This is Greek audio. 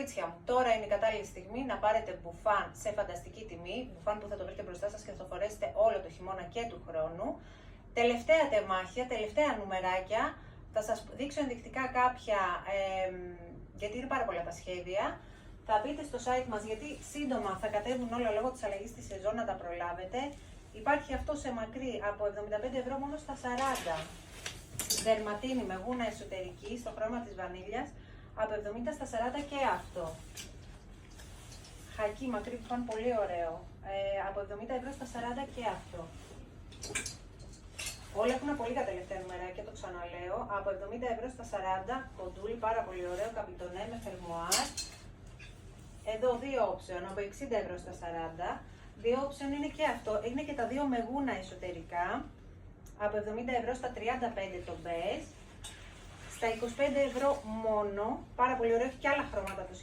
Κορίτσια μου, τώρα είναι η κατάλληλη στιγμή να πάρετε μπουφάν σε φανταστική τιμή, μπουφάν που θα το βρείτε μπροστά σας και θα το φορέσετε όλο το χειμώνα και του χρόνου. Τελευταία τεμάχια, τελευταία νουμεράκια, θα σας δείξω ενδεικτικά κάποια, γιατί είναι πάρα πολλά τα σχέδια. Θα μπείτε στο site μας, γιατί σύντομα θα κατέβουν όλα λόγω της αλλαγής της σεζόν, να τα προλάβετε. Υπάρχει αυτό σε μακρύ από 75 ευρώ μόνο στα 40. Δερματίνη με γούνα εσωτερική στο χρώμα της βανίλιας από 70 στα 40 και αυτό. Χακί μακρύ που πάνε πολύ ωραίο. Από 70 ευρώ στα 40 και αυτό. Όλα έχουν απολύτω τελευταία νούμερα, το ξαναλέω. Από 70 ευρώ στα 40, κοντούλι, πάρα πολύ ωραίο, καπιτονέ με φερμοάρ. Εδώ δύο όψεων, από 60 ευρώ στα 40. Δύο όψεων είναι και αυτό, είναι και τα δύο με γούνα εσωτερικά. Από 70 ευρώ στα 35 το μπέζ. Στα 25 ευρώ μόνο, πάρα πολύ ωραίο, έχει και άλλα χρώματα το